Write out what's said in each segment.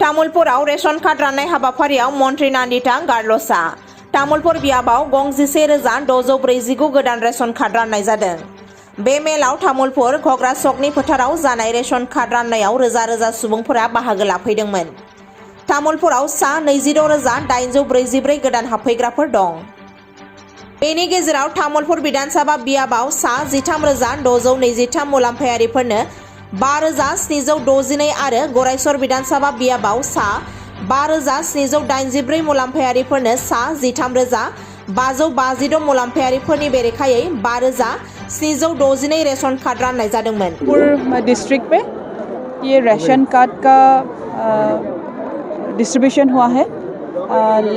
तामुलपुराव ration card राननाय हाबाफारियाव मन्त्रि नान्दिता गार्लसा तामुलपुर बियाबाव गं 11,649 गोदान रेशन कार्ड राननाय जादों। बे मेलाव तामुलपुर घग्रा सकनि फोथाराव जानाय रेशन कार्ड राननायाव रोजा रोजा सुबुंफोरा बाहागो लाफैदोंमोन। तामुलपुराव सा 26,844 गोदान हाबफैग्राफोर दं। बेनि गेजेराव तामुलपुर विधानसभा बियाबाव सा 13,623 मुलाम्फायारिफोरनो 5,762 आरो गरायसर विधानसभा बियाबाव सा 5,784 मुलाम्फायारिफोरनो सा 13,552 मुलाम्फायारिफोरनि बेरेखायै 5,762 रेशन कार्ड राननाय जादोंमोन। डिस्ट्रिक्ट पे ये राशन कार्ड का डिस्ट्रीब्यूशन हुआ है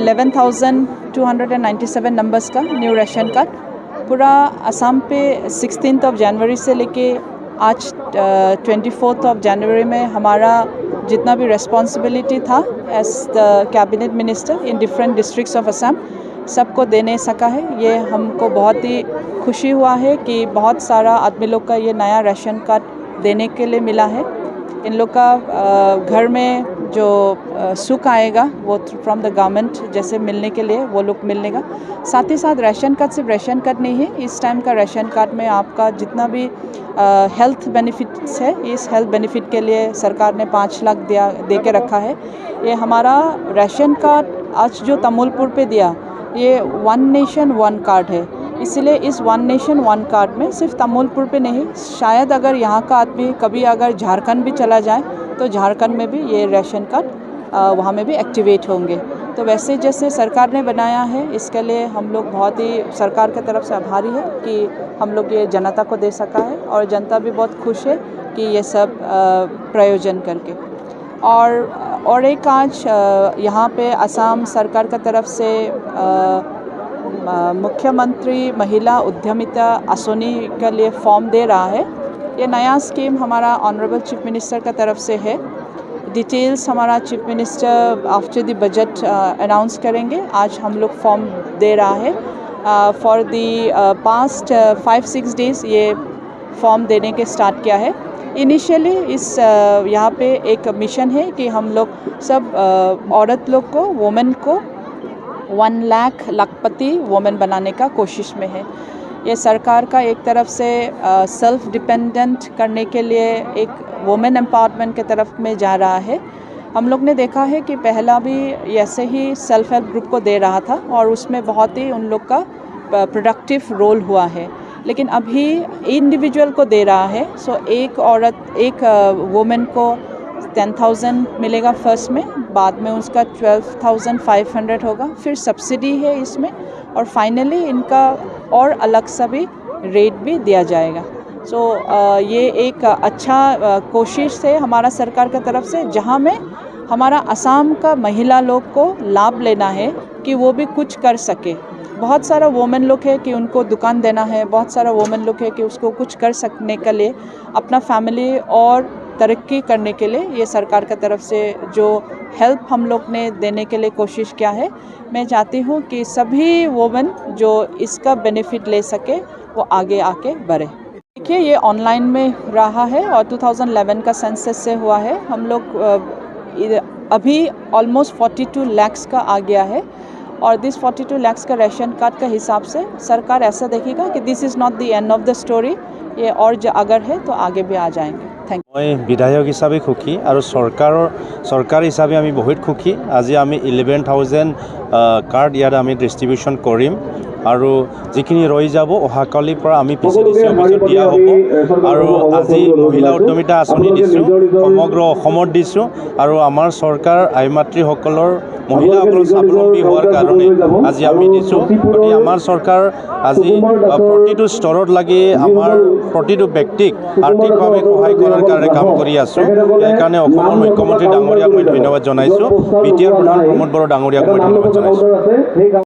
11,297 नंबर्स का न्यू राशन कार्ड पूरा असम पे 16 जनवरी से लेके आज 24 जनवरी में हमारा जितना भी रिस्पॉन्सिबिलिटी था as the cabinet minister in different districts of Assam सबको देने सका है। ये हमको बहुत ही खुशी हुआ है कि बहुत सारा आदमी लोग का ये नया राशन कार्ड देने के लिए मिला है। इन लोग का घर में जो सुख आएगा वो फ्रॉम द गवर्नमेंट जैसे मिलने के लिए वो लोग मिलने का। साथ ही साथ राशन कार्ड सिर्फ राशन कार्ड नहीं है, इस टाइम का राशन कार्ड में आपका जितना भी हेल्थ बेनिफिट्स है इस हेल्थ बेनिफिट के लिए सरकार ने 5 लाख दे के रखा है। ये हमारा राशन कार्ड आज जो तामुलपुर पे दिया ये 1 नेशन 1 कार्ड है, इसलिए इस 1 नेशन 1 कार्ड में सिर्फ तामुलपुर पे नहीं, शायद अगर यहाँ का आदमी कभी अगर झारखंड भी चला जाए तो झारखंड में भी ये राशन कार्ड वहाँ में भी एक्टिवेट होंगे। तो वैसे जैसे सरकार ने बनाया है इसके लिए हम लोग बहुत ही सरकार की तरफ से आभारी है कि हम लोग ये जनता को दे सका है और जनता भी बहुत खुश है कि ये सब प्रयोजन करके। और एक आज यहाँ पे असम सरकार की तरफ से मुख्यमंत्री महिला उद्यमिता आसनी के लिए फॉर्म दे रहा है। ये नया स्कीम हमारा ऑनरेबल चीफ मिनिस्टर की तरफ से है। डिटेल्स हमारा chief minister after the budget announce करेंगे। आज हम लोग फॉर्म दे रहा है। फॉर दी पास्ट 5-6 डेज़ ये फॉर्म देने के स्टार्ट किया है। इनिशियली इस यहाँ पे एक मिशन है कि हम लोग सब औरत लोग को वुमेन को 1 लाख लखपति वुमेन बनाने का कोशिश में है। ये सरकार का एक तरफ से सेल्फ डिपेंडेंट करने के लिए एक वुमेन एम्पावरमेंट के तरफ में जा रहा है। हम लोग ने देखा है कि पहला भी ऐसे ही सेल्फ हेल्प ग्रुप को दे रहा था और उसमें बहुत ही उन लोग का प्रोडक्टिव रोल हुआ है, लेकिन अभी इंडिविजुअल को दे रहा है। सो एक औरत एक वुमेन को 10,000 मिलेगा फर्स्ट में, बाद में उसका 12,500 होगा, फिर सब्सिडी है इसमें और फाइनली इनका और अलग सा भी रेट भी दिया जाएगा। सो ये एक अच्छा कोशिश है हमारा सरकार की तरफ से, जहाँ में हमारा असम का महिला लोग को लाभ लेना है कि वो भी कुछ कर सके। बहुत सारा वुमेन लोग है कि उनको दुकान देना है, बहुत सारा वुमेन लोग है कि उसको कुछ कर सकने के लिए अपना फैमिली और तरक्की करने के लिए ये सरकार की तरफ से जो हेल्प हम लोग ने देने के लिए कोशिश किया है। मैं चाहती हूँ कि सभी वुमेन जो इसका बेनिफिट ले सके वो आगे आके बढ़े। देखिए ये ऑनलाइन में रहा है और 2011 का सेंसस से हुआ है। हम लोग अभी ऑलमोस्ट 42 लाख का आ गया है और दिस 42 लाख का राशन कार्ड का हिसाब से सरकार ऐसा देखेगा कि this is not the end of the story, ये और अगर है तो आगे भी आ जाएंगे। Thank you. मैं विधायक हिसाबे खुशी और सरकार हिसाबे आमी बहुत खुशी। आज आमी 11,000 कार्ड यार आमी डिस्ट्रीब्यूशन करिम और जिखिनि रही যাব অহাকালিৰ পৰা আমি পিছিডিসি অফিসত দিয়া হ'ব আৰু আজি মহিলা উদ্যমিতা আঁচনি দিছোঁ, সমগ্ৰ অসমত দিছোঁ আৰু আমাৰ চৰকাৰ আইমাতৃসকলৰ মহিলাসকল স্বাৱলম্বী হোৱাৰ কাৰণে আজি আমি দিছোঁ। গতিকে আমাৰ চৰকাৰ আজি প্ৰতিটো স্তৰত লাগি আমাৰ প্ৰতিটো ব্যক্তিক আৰ্থিকভাৱে সহায় কৰাৰ কাৰণে কাম কৰি আছোঁ। সেইকাৰণে অসমৰ মুখ্যমন্ত্ৰী ডাঙৰীয়াক মই ধন্যবাদ জনাইছোঁ, বিটিআৰ প্ৰধান প্ৰমোদ বড়ো ডাঙৰীয়াক মই ধন্যবাদ জনাইছোঁ।